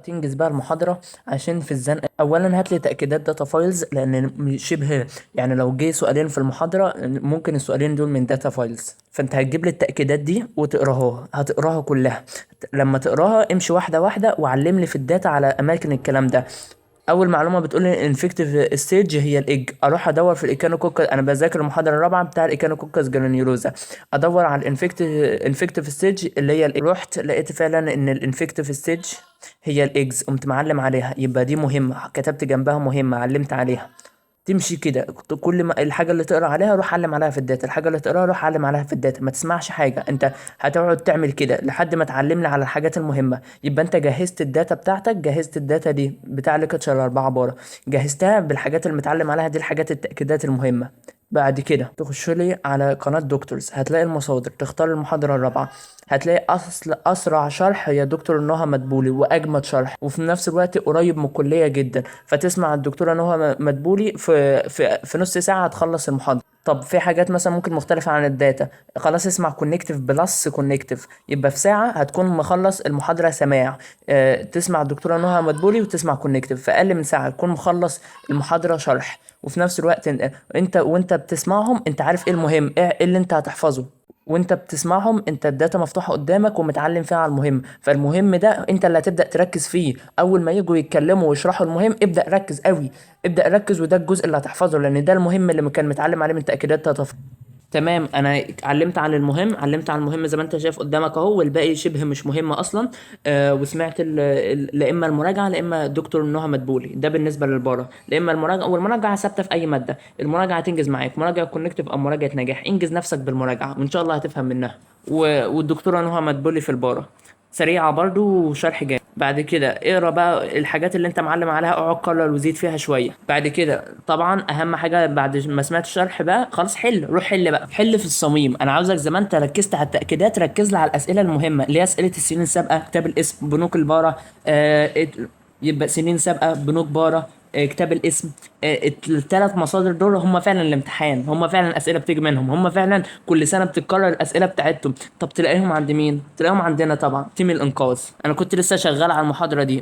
تنجز بقى المحاضرة عشان في الزنقة. أولا هات لي تأكيدات داتا فايلز، لأن شبه يعني لو جه سؤالين في المحاضرة ممكن السؤالين دول من داتا فايلز، فأنت هتجيب لي التأكيدات دي وتقراها، هتقراها كلها. لما تقراها امشي واحدة واحدة وعلم لي في الداتا على أماكن الكلام ده. اول معلومه بتقول لي الانفكتيف ستيج هي الايج، اروح ادور في الايكانوكوكس. انا بذاكر المحاضره الرابعه بتاع الايكانوكوكس جرانيولوزا، ادور على الانفكتيف ستيج اللي هي الإيج. رحت لقيت فعلا ان الانفكتيف ستيج هي الايجز، قمت معلم عليها، يبقى دي مهمه، كتبت جنبها مهمه علمت عليها. تمشي كده، كل ما الحاجه اللي تقرا عليها روح علم عليها في الداتا، الحاجه اللي تقراها روح علم عليها في الداتا، ما تسمعش حاجه. انت هتقعد تعمل كده لحد ما تعلم لي على الحاجات المهمه. يبقى انت جهزت الداتا بتاعتك، جهزت الداتا دي بتاع ليكتشر 4 بارة، جهزتها بالحاجات اللي متعلم عليها دي، الحاجات التاكيدات المهمه. بعد كده تخش لي على قناة دكتورز، هتلاقي المصادر، تختار المحاضرة الرابعة، هتلاقي أسرع شرح يا دكتور نهى مدبولي، وأجمد شرح، وفي نفس الوقت قريب من الكلية جدا، فتسمع الدكتورة نهى مدبولي في نص ساعة هتخلص المحاضرة. طب في حاجات مثلا ممكن مختلفة عن الداتا، خلاص اسمع كونكتيف بلس كونكتيف، يبقى في ساعة هتكون مخلص المحاضرة سماع. تسمع الدكتورة نهى مدبولي وتسمع كونكتيف في أقل من ساعة تكون مخلص المحاضرة شرح. وفي نفس الوقت وانت بتسمعهم انت عارف ايه المهم، ايه اللي انت هتحفظه. وانت بتسمعهم انت الداتا مفتوحة قدامك ومتعلم فيها على المهم، فالمهم ده انت اللي هتبدأ تركز فيه. اول ما يجوا يتكلموا ويشرحوا المهم ابدأ ركز قوي، ابدأ ركز، وده الجزء اللي هتحفظه لان ده المهم اللي كان متعلم عليه من تأكيدات تطف. تمام، انا علمت عن المهم، علمت عن المهم زي ما انت شايف قدامك اهو، والباقي شبه مش مهم اصلا. وسمعت لا اما المراجعه لا اما دكتور نهى مدبولي، ده بالنسبه للبارة. لا اما المراجعه، والمراجعه ثابته في اي ماده، المراجعه تنجز معاك، مراجعه كونكتيف او مراجعه نجاح، انجز نفسك بالمراجعه وان شاء الله هتفهم منها. والدكتوره نهى مدبولي في البارة سريعه برضو وشرح جامد. بعد كده اقرا بقى الحاجات اللي انت معلم عليها، اقعد قرر وزيد فيها شويه. بعد كده طبعا اهم حاجه بعد ما سمعت الشرح بقى خلاص حل، روح حل بقى، حل في الصميم. انا عاوزك زي ما انت ركزت على التاكيدات ركز لي على الاسئله المهمه اللي هي اسئله السنين السابقه، كتاب الاسم، بنوك البارة. يبقى سنين سابقه، بنوك بارة، كتاب الاسم. الثلاث مصادر دول هم فعلا الامتحان، هم فعلا الاسئله بتيجي منهم، هم فعلا كل سنه بتتكرر الاسئله بتاعتهم. طب تلاقيهم عند مين؟ تلاقيهم عندنا طبعا تيم الانقاذ. انا كنت لسه شغال على المحاضره دي،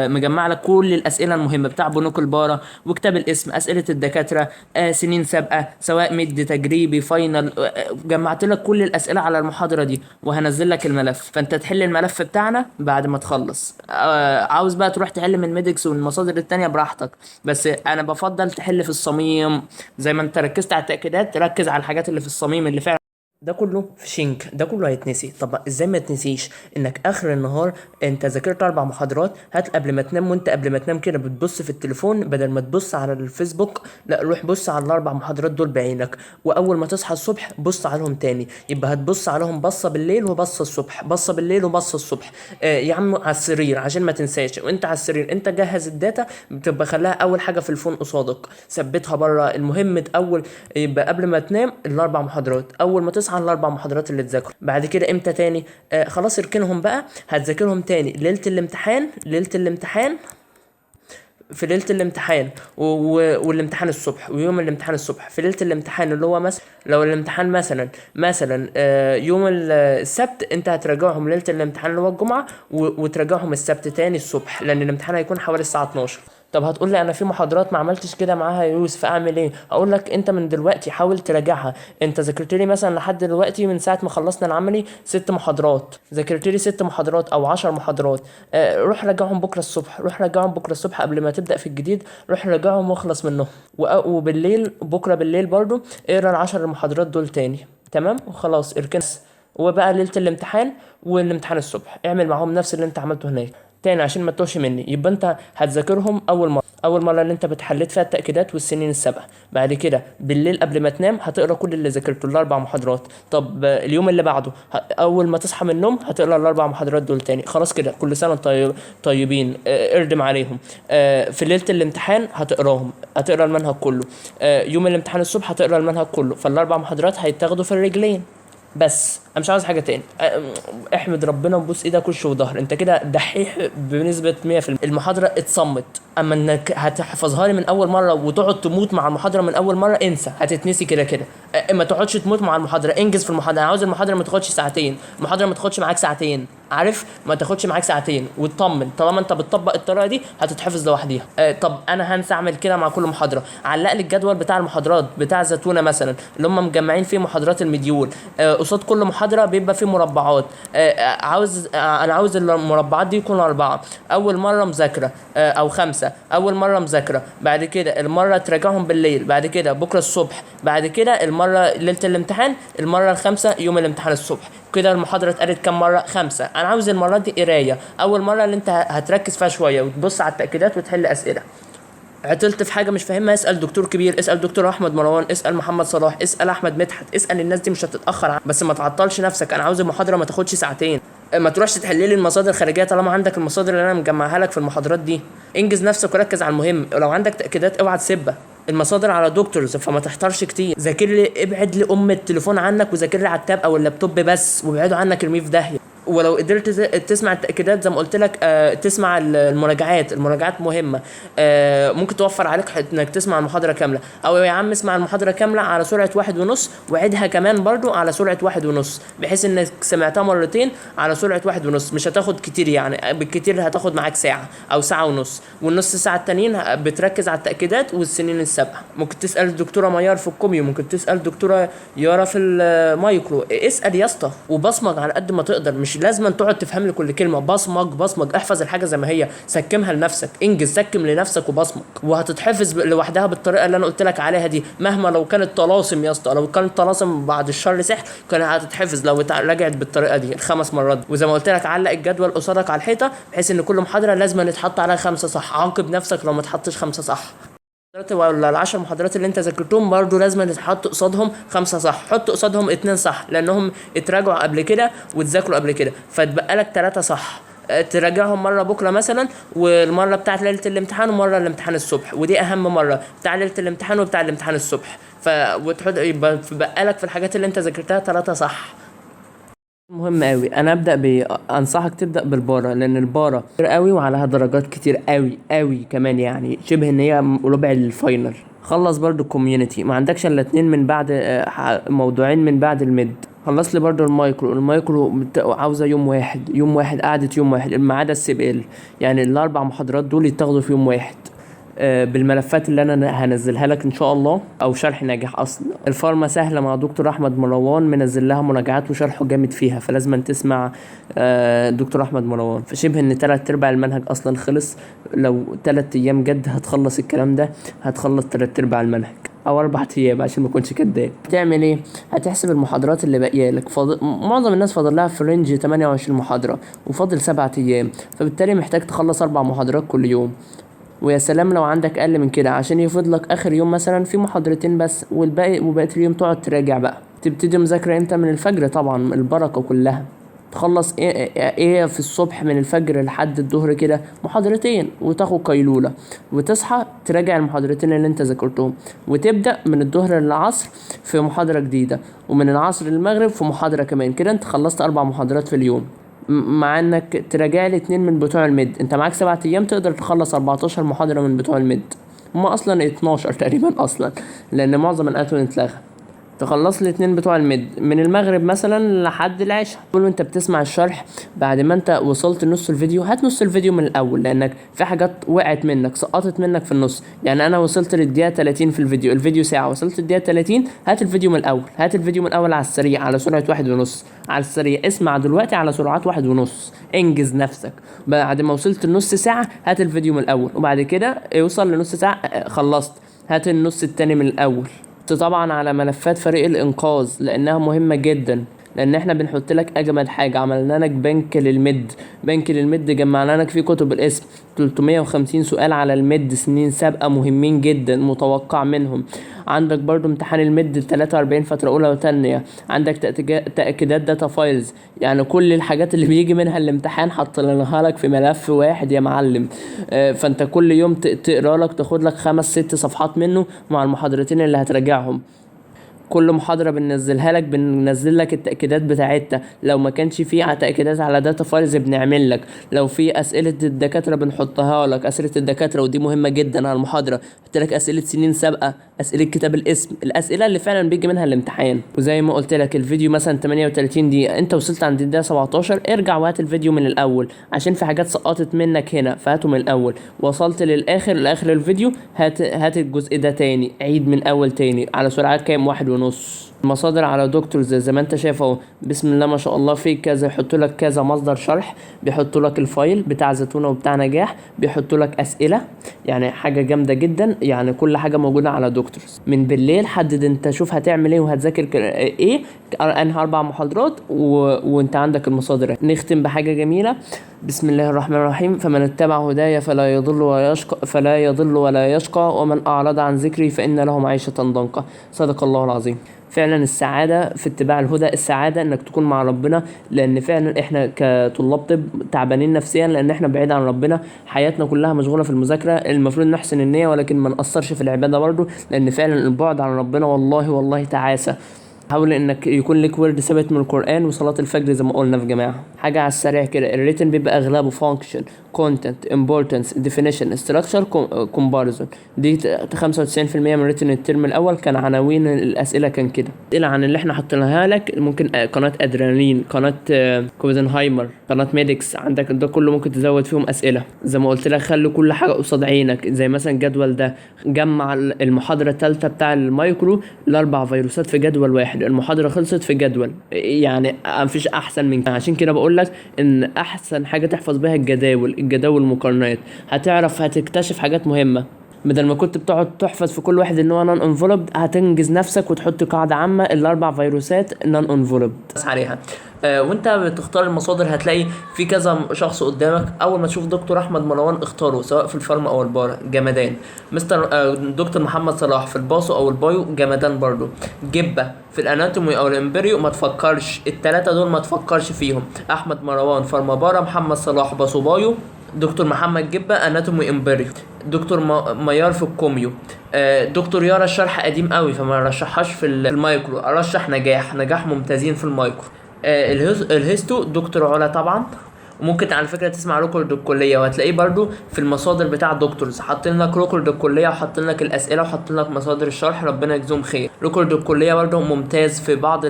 مجمع لك كل الاسئله المهمه بتاع بنوك البارة وكتاب الاسم، اسئله الدكاتره، سنين سابقه سواء ميد تجريبي فاينل. جمعت لك كل الاسئله على المحاضره دي وهنزل لك الملف، فانت تحل الملف بتاعنا بعد ما تخلص. عاوز بقى تروح تحل من ميديكس والمصادر التانية براحتك، بس انا بفضل تحل في الصميم. زي ما انت ركزت على التأكيدات تركز على الحاجات اللي في الصميم اللي فعلا ده كله في شينك، ده كله هيتنسي. طب ازاي ما تنسيش؟ انك اخر النهار انت ذاكرت 4 محاضرات، هات قبل ما تنام، وانت قبل ما تنام كده بتبص في التليفون بدل ما تبص على الفيسبوك، لا روح بص على ال4 محاضرات دول بعينك، واول ما تصحى الصبح بص عليهم تاني. يبقى هتبص عليهم بصة بالليل وبصة الصبح، بصة بالليل وبصة الصبح. يا عم على السرير عشان ما تنساش، وانت على السرير انت جهز الداتا، بتبقى خليها اول حاجة في الفون قصادك، ثبتها بره المهم اول. يبقى قبل ما تنام ال4 محاضرات، اول ما تصحى ال4 محاضرات اللي تذاكروا. بعد كده امتى تاني؟ خلاص اركنهم بقى، هتذاكرهم تاني ليلة الامتحان، ليلة الامتحان، في ليلة الامتحان والامتحان الصبح، ويوم الامتحان الصبح. في ليلة الامتحان اللي هو مثلا لو الامتحان مثلا يوم السبت، انت هتراجعهم ليلة الامتحان اللي هو الجمعة، وتراجعهم السبت تاني الصبح، لان الامتحان هيكون حوالي الساعة 12. طب هتقول لي انا في محاضرات ما عملتش كده معاها يا يوسف، اعمل ايه؟ اقول لك انت من دلوقتي حاول تراجعها. انت ذاكرت لي مثلا لحد دلوقتي من ساعه ما خلصنا العملي 6 محاضرات، ذاكرت لي 6 محاضرات او 10 محاضرات. روح راجعهم بكره الصبح، روح راجعهم بكره الصبح قبل ما تبدا في الجديد، روح راجعهم واخلص منهم. وبالليل بكره بالليل برضو اقرا ال10 محاضرات دول تاني، تمام وخلاص اركن. وبقى ليله الامتحان والامتحان الصبح اعمل معاهم نفس اللي انت عملته هناك تاني عشان ما تتوهش مني. يبقى انت هتذاكرهم اول مره اللي انت بتحلت فيها التاكيدات والسنين السابقه. بعد كده بالليل قبل ما تنام هتقرا كل اللي ذاكرته ال4 محاضرات. طب اليوم اللي بعده اول ما تصحى من النوم هتقرا ال4 محاضرات دول تاني. خلاص كده كل سنه طيبين. اردم عليهم. في ليله الامتحان هتقراهم، هتقرا المنهج كله. يوم الامتحان الصبح هتقرا المنهج كله، فال4 محاضرات هيتاخدوا في الرجلين. بس انا مش عاوز حاجه تاني. احمد ربنا وبوس ايدك وش وظهر، انت كده دحيح بنسبه 100%. المحاضره اتصمت، اما انك هتحفظها لي من اول مره وتقعد تموت مع المحاضره من اول مره انسى، هتتنسي كده كده. ما تقعدش تموت مع المحاضره، انجز في المحاضره. انا عاوز المحاضره ما تاخدش ساعتين، المحاضره ما تاخدش معاك ساعتين. عارف، ما تاخدش معاك ساعتين وتطمن، طالما انت بتطبق الطريقه دي هتتحفظ لوحديها. طب انا هنسى اعمل كده مع كل محاضره، علق لي الجدول بتاع المحاضرات بتاع زتونه مثلا اللي هم مجمعين فيه محاضرات المديول، قصاد كل محاضره بيبقى فيه مربعات. انا عاوز المربعات دي يكون 4، اول مره مذاكره او 5، اول مره مذاكره، بعد كده المره تراجعهم بالليل، بعد كده بكره الصبح، بعد كده المره ليله الامتحان، المره الخامسه يوم الامتحان الصبح. كده المحاضره اتقالت كام مره؟ 5. انا عاوز المرات دي قرايه، اول مره اللي انت هتركز فيها شويه وتبص على التاكيدات وتحل اسئله. عطلت في حاجه مش فاهمها، اسال دكتور كبير، اسال دكتور احمد مروان، اسال محمد صلاح، اسال احمد مدحت، اسال الناس دي، مش هتتاخر بس ما تعطلش نفسك. انا عاوز المحاضره ما تاخدش ساعتين، ما تروحش تحل لي المصادر الخارجيه طالما عندك المصادر اللي انا مجمعها لك في المحاضرات دي. انجز نفسك وركز على المهم، ولو عندك تاكيدات اوعى تسيبها. المصادر على دكتورز فما تحتارش كتير. ذاكر لي، ابعد لي التليفون عنك وذاكر لي على التاب او اللابتوب بس، وابعده عنك ارميه في داهيه. ولو قدرت تسمع التأكيدات زي ما قلت لك، تسمع المراجعات مهمة. ممكن توفر عليك انك تسمع المحاضرة كاملة، او يا عم اسمع المحاضرة كاملة على سرعة 1.5 وعيدها كمان برضو على سرعة 1.5، بحيث انك سمعتها مرتين على سرعة 1.5. مش هتاخد كتير يعني، بالكتير هتاخد معاك ساعة او ساعة ونص، والنص ساعة التانيين بتركز على التأكيدات والسنين السابقة. ممكن تسأل الدكتورة ميار في الكوميو، ممكن تسأل الدكتورة يارا في المايكرو. اسأل يا اسطى وبصمج على قد ما تقدر، مش لازم تقعد تفهم لي كل كلمه. بصمج، احفظ الحاجه زي ما هي، سكمها لنفسك، انجز، سكم لنفسك وبصمج، وهتتحفظ لوحدها بالطريقه اللي انا قلت لك عليها دي. مهما لو كانت طلاسم يا اسطى، لو كانت طلاسم بعد الشر سحر، كانت هتتحفظ لو رجعت بالطريقه دي ال5 مرات. وزي ما قلت لك علق الجدول قصادك على الحيطه، بحيث ان كل محاضره لازم يتحط عليها 5 صح. عاقب نفسك لو ما تحطش 5 صح. ولا ال10 محاضرات اللي انت ذاكرتهم برضو لازم تحط قصادهم 5 صح. حط قصادهم 2 صح لانهم اتراجعوا قبل كده واتذاكروا قبل كده، فتبقى لك 3 صح. تراجعهم مره بكره مثلا، والمره بتاعت ليله الامتحان، ومره الامتحان الصبح، ودي اهم مره بتاع ليله الامتحان وبتاع الامتحان الصبح. وتحط يبقى لك في الحاجات اللي انت ذاكرتها 3 صح. مهم قوي. انا انصحك تبدا بالبارا، لان البارا كتير قوي وعليها درجات كتير قوي قوي كمان، يعني شبه ان هي ربع الفاينل. خلص برضو الكوميونتي، ما عندكش الا 2 من بعد موضوعين من بعد الميد. خلص لي برضو المايكرو عاوزه يوم واحد قعدة يوم واحد، ما عدا السي بي ال. يعني ال4 محاضرات دول يتاخدوا في يوم واحد بالملفات اللي انا هنزلها لك ان شاء الله، او شرح ناجح. اصلا الفارما سهله مع دكتور احمد مروان، منزل لها مراجعات وشرحه جامد فيها، فلازم تسمع دكتور احمد مروان. فشبه ان 3/4 المنهج اصلا خلص. لو 3 ايام جد هتخلص الكلام ده، هتخلص 3/4 المنهج، او 4 ايام عشان ما اكونش كداب. تعمل ايه؟ هتحسب المحاضرات اللي باقيه لك. معظم الناس فاضل لها في رينج 28 محاضره وفاضل 7 ايام، فبالتالي محتاج تخلص 4 محاضرات كل يوم. ويا سلام لو عندك اقل من كده، عشان يفضلك اخر يوم مثلا في محاضرتين بس، وبقية اليوم تقعد تراجع بقى. تبتدي مذاكرة امتى؟ من الفجر طبعا، البركة كلها. تخلص ايه في الصبح من الفجر لحد الظهر كده محاضرتين، وتاخد قيلولة، وتصحى تراجع المحاضرتين اللي انت ذاكرتهم، وتبدأ من الظهر للعصر في محاضرة جديدة، ومن العصر للمغرب في محاضرة كمان. كده انت خلصت 4 محاضرات في اليوم، مع انك تراجع لي 2 من بتوع الميد. انت معاك 7 ايام تقدر تخلص 14 محاضرة من بتوع الميد. هما اصلا 12 تقريبا اصلا، لان معظم الاتون اتلغى. تخلص لي 2 بتوع الميد من المغرب مثلا لحد العشاء. طول وانت بتسمع الشرح، بعد ما انت وصلت نص الفيديو، هات نص الفيديو من الاول، لانك في حاجات وقعت منك، سقطت منك في النص. يعني انا وصلت للدقيقه 30 في الفيديو ساعه، وصلت للدقيقه 30، هات الفيديو من الاول، على السريع على سرعه 1.5 على السريع. اسمع دلوقتي على سرعات 1.5، انجز نفسك. بعد ما وصلت لنص ساعه هات الفيديو من الاول، وبعد كده اوصل لنص ساعه خلصت، هات النص التاني من الاول. طبعا على ملفات فريق الانقاذ لانها مهمه جدا، لان احنا بنحط لك اجمد حاجه. عملنا لك بنك للمد جمعنا لك فيه كتب الاسم، 350 سؤال على المد سنين سابقه مهمين جدا متوقع منهم. عندك برضو امتحان المد 43 فتره اولى وثانيه. عندك تاكيدات داتا فايلز، يعني كل الحاجات اللي بيجي منها الامتحان حطيناها لك في ملف واحد يا معلم. فانت كل يوم تقرا لك، تاخد لك 5-6 صفحات منه مع المحاضرتين اللي هتراجعهم. كل محاضرة بننزلها لك بننزل لك التأكيدات بتاعتها، لو ما كانش فيه تأكيدات على داتا فايلز بنعمل لك، لو في أسئلة الدكاترة بنحطها لك، أسئلة الدكاترة ودي مهمة جدا على المحاضرة، قلت لك أسئلة سنين سابقة، أسئلة كتاب الاسم، الأسئلة اللي فعلا بيجي منها الامتحان. وزي ما قلت لك الفيديو مثلا 38 دقيقة، انت وصلت عند الدقيقة 17 ارجع وهات الفيديو من الأول عشان في حاجات سقطت منك هنا، فهاته من الأول. وصلت لآخر الفيديو، هات الجزء ده تاني، عيد من أول تاني على سرعات كام 1.5. المصادر على دكتورز زي ما انت شايف اهو، بسم الله ما شاء الله، في كذا يحطوا لك كذا مصدر شرح، بيحطوا لك الفايل بتاع زتونة وبتاع نجاح، بيحطوا لك اسئله، يعني حاجه جامده جدا، يعني كل حاجه موجوده على دكتورز. من بالليل حدد انت شوف هتعمل ايه وهتذاكر ايه، انهي 4 محاضرات وانت عندك المصادر. نختم بحاجه جميله، بسم الله الرحمن الرحيم، فمن اتبع هدايا فلا يضل ولا يشقى ومن اعرض عن ذكري فان له معيشه ضنكا. صدق الله العظيم. فعلا السعادة في اتباع الهدى، السعادة انك تكون مع ربنا، لان فعلا احنا كطلاب طب تعبانين نفسيا لان احنا بعيد عن ربنا، حياتنا كلها مشغولة في المذاكرة. المفروض نحسن النية ولكن ما نقصرش في العبادة برضو، لان فعلا البعد عن ربنا والله تعاسة. حاول انك يكون لك ورد ثابت من القرآن وصلاة الفجر زي ما قلنا في جماعة. حاجة على السريع كده، الريتن بيبقى اغلبه function content importance definition structure comparison، دي 95% من ريتن الترم الاول كان عناوين الاسئلة كان كده. اسئلة عن اللي احنا حطيناها لك، ممكن قناة ادرينالين، قناة كوزنهايمر، قناة ميديكس، عندك ده كله ممكن تزود فيهم اسئلة. زي ما قلت لك خلي كل حاجة قصاد عينك، زي مثلا جدول ده، جمع المحاضرة الثالثة بتاع المايكرو ال4 فيروسات في جدول واحد، المحاضرة خلصت في جدول، يعني مفيش احسن من كده. عشان كده بقول لك ان احسن حاجة تحفظ بها الجداول المقارنات، هتكتشف حاجات مهمة بدل ما كنت بتقعد تحفظ في كل واحد ان هو نون انفولوبد. هتنجز نفسك وتحط قاعدة عامة ال4 فيروسات نون انفولوبد بس عليها. وانت بتختار المصادر هتلاقي في كذا شخص قدامك، اول ما تشوف دكتور احمد مروان اختاره، سواء في الفارما او البارا جمدان، مستر دكتور محمد صلاح في الباسو او البايو جمدان برضو، جبه في الاناتومي او الامبريو ما تفكرش، الثلاثه دول ما تفكرش فيهم، احمد مروان فارما بارا، محمد صلاح باسو بايو، دكتور محمد جبه اناتومي امبريو، دكتور ميار في الكوميو، دكتور يارا الشرح قديم قوي فما رشحهاش في المايكرو، ارشح نجاح ممتازين في المايكرو. الهيستو دكتور علا طبعا، وممكن على فكره تسمع ريكورد الكليه وهتلاقيه برضو في المصادر بتاع دكتورز، حاطين لك ريكورد الكليه وحاطين لك الاسئله وحاطين لك مصادر الشرح، ربنا يجزيهم خير. ريكورد الكليه برضو ممتاز في بعض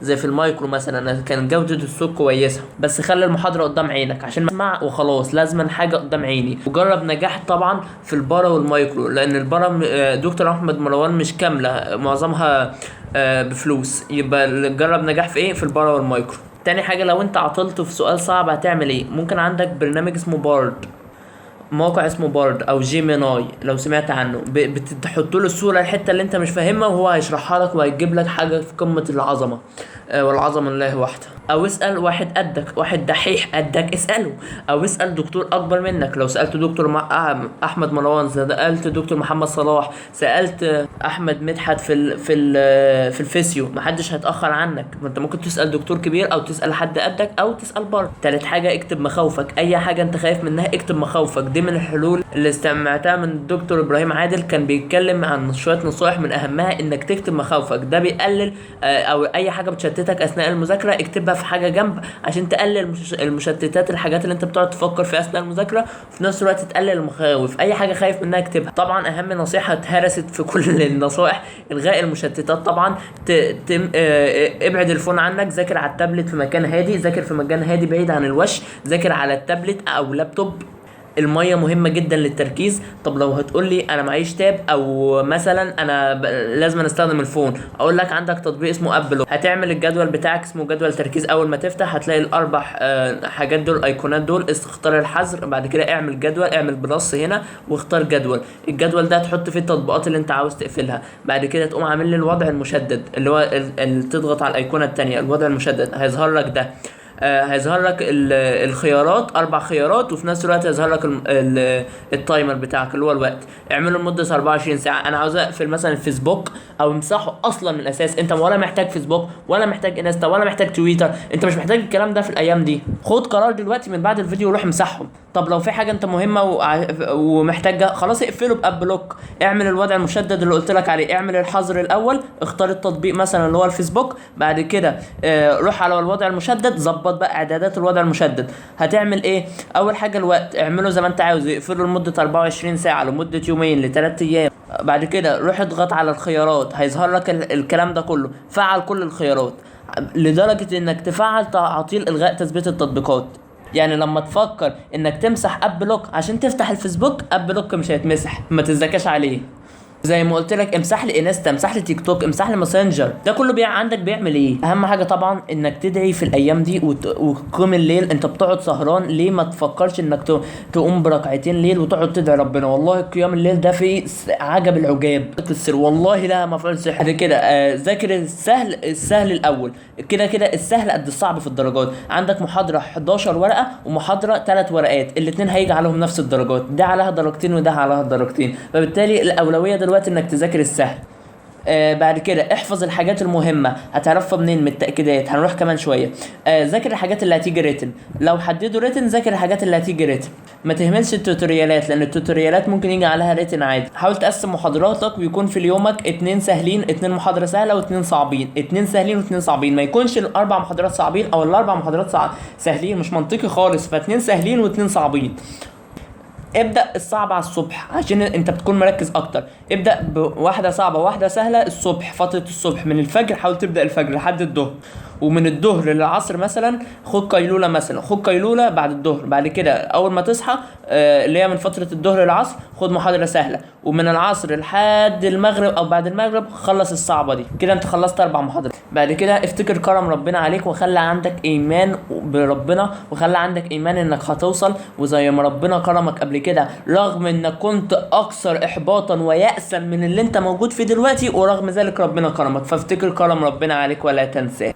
زي في المايكرو مثلا كان جوده الصوت كويسه، بس خلي المحاضره قدام عينك عشان اسمع وخلاص، لازما حاجه قدام عيني. وجرب نجاح طبعا في البارا والمايكرو، لان البارا دكتور احمد مروان مش كامله، معظمها بفلوس، يبقى جرب نجاح في ايه، في البارا والمايكرو. تاني حاجة، لو انت عطلت في سؤال صعب هتعمل ايه؟ ممكن عندك برنامج اسمه بارد، موقع اسمه بارد او جيميناي لو سمعت عنه، بتحط له الصورة الحتة اللي انت مش فاهمها وهو هيشرحها لك وهيجيب لك حاجة في قمة العظمة، والعظمة لله وحده. او اسأل واحد قدك، واحد دحيح قدك اسأله، او اسأل دكتور اكبر منك، لو سألت دكتور احمد مروان، سألت دكتور محمد صلاح، سألت احمد مدحت في الفيسيو، محدش هيتأخر عنك. ما انت ممكن تسأل دكتور كبير او تسأل حد قدك او تسأل بره. تالت حاجة، اكتب مخاوفك، اي حاجة انت خايف منها اكتب مخاوفك، دي من الحلول اللي استمعتها من الدكتور ابراهيم عادل، كان بيتكلم عن شوية نصائح من اهمها انك تكتب مخاوفك، ده بيقلل او اي حاجة بتشتتك اثناء المذاكرة اكتبها في حاجة جنب عشان تقلل المشتتات، الحاجات اللي انت بتقعد تفكر فيها اثناء المذاكرة، وفي نفس الوقت تقلل المخاوف، اي حاجة خايف منها اكتبها. طبعا اهم نصيحة اتهرست في كل النصائح، الغاء المشتتات طبعا، ابعد الفون عنك، ذاكر على التابلت في مكان هادي، ذاكر في مكان هادي بعيد عن الوش، ذاكر على التابلت او لابتوب. المية مهمة جدا للتركيز. طب لو هتقولي انا معيش تاب او مثلا انا لازم استخدم الفون، اقول لك عندك تطبيق اسمه ابلو، هتعمل الجدول بتاعك اسمه جدول تركيز، اول ما تفتح هتلاقي الاربع حاجات دول، الايقونات دول، اختار الحظر، بعد كده اعمل جدول، اعمل بلس هنا واختار جدول، الجدول ده تحط فيه التطبيقات اللي انت عاوز تقفلها، بعد كده تقوم عامل لي الوضع المشدد اللي هو تضغط على الايقونة التانية، الوضع المشدد هيظهر لك ده، هيظهر لك الخيارات 4 خيارات، وفي نفس الوقت هيظهر لك التايمر بتاعك اللي هو الوقت، اعمله لمده 24 ساعه. انا عاوز اقفل مثلا الفيسبوك او امسحه اصلا من الاساس، انت ولا محتاج فيسبوك ولا محتاج انستا ولا محتاج تويتر، انت مش محتاج الكلام ده في الايام دي، خد قرار دلوقتي من بعد الفيديو وروح امسحهم. طب لو في حاجه انت مهمه ومحتاجها، خلاص اقفله باب بلوك. اعمل الوضع المشدد اللي قلت لك عليه، اعمل الحظر الاول، اختار التطبيق مثلا اللي هو الفيسبوك، بعد كده روح على الوضع المشدد، ظبط بقى اعدادات الوضع المشدد. هتعمل ايه؟ اول حاجه الوقت، اعمله زي ما انت عاوز، اقفله لمده 24 ساعه، لمده يومين ل3 ايام. بعد كده روح اضغط على الخيارات، هيظهر لك الكلام ده كله، فعل كل الخيارات لدرجه انك تفعل تعطيل الغاء تثبيت التطبيقات. يعني لما تفكر انك تمسح اب بلوك عشان تفتح الفيسبوك، اب بلوك مش هيتمسح، ما تزكاش عليه. زي ما قلت لك امسح لي انستا، امسح لي تيك توك، امسح لي ماسنجر، ده كله عندك بيعمل ايه؟ اهم حاجه طبعا انك تدعي في الايام دي وتقوم الليل. انت بتقعد سهران ليه؟ ما تفكرش انك تقوم بركعتين ليل وتقعد تدعي ربنا. والله قيام الليل ده فيه عجب العجاب السر، والله لا مفعول سحر. بعد كده ذاكر السهل الاول. كده كده السهل قد الصعب في الدرجات. عندك محاضره 11 ورقه ومحاضره 3 ورقات، الاثنين هيجي عليهم نفس الدرجات، ده عليها درجتين وده عليها درجتين، فبالتالي الاولويه دلوقتي انك تذاكر السهل. بعد كده احفظ الحاجات المهمه، هتعرفها منين؟ من التاكيدات، هنروح كمان شويه. ذاكر الحاجات اللي هتيجي ريتن، لو حددوا ريتن ذاكر الحاجات اللي هتيجي ريتن. ما تهملش التوتوريالات، لان التوتوريالات ممكن يجي عليها ريتن عادي. حاول تقسم محاضراتك ويكون في يومك 2 سهلين، 2 محاضره سهله و2 صعبين، 2 سهلين و2 صعبين، ما يكونش الاربع محاضرات صعبين او الاربع محاضرات سهلين، مش منطقي خالص. ف2 سهلين و2 صعبين. ابدأ الصعب على الصبح عشان انت بتكون مركز اكتر. ابدأ بواحدة صعبة واحدة سهلة الصبح، فترة الصبح من الفجر، حاول تبدأ الفجر لحد الظهر، ومن الظهر للعصر مثلا خد قيلولة، مثلا خد قيلولة بعد الظهر. بعد كده اول ما تصحى اللي هي من فترة الظهر للعصر خد محاضرة سهلة، ومن العصر لحد المغرب او بعد المغرب خلص الصعبة دي. كده انت خلصت 4 محاضرات. بعد كده افتكر كرم ربنا عليك، وخلي عندك ايمان بربنا، وخلي عندك ايمان انك هتوصل. وزي ما ربنا كرمك قبل كده رغم انك كنت اكثر احباطا ويأسا من اللي انت موجود فيه دلوقتي، ورغم ذلك ربنا كرمك، فافتكر كرم ربنا عليك ولا تنساه.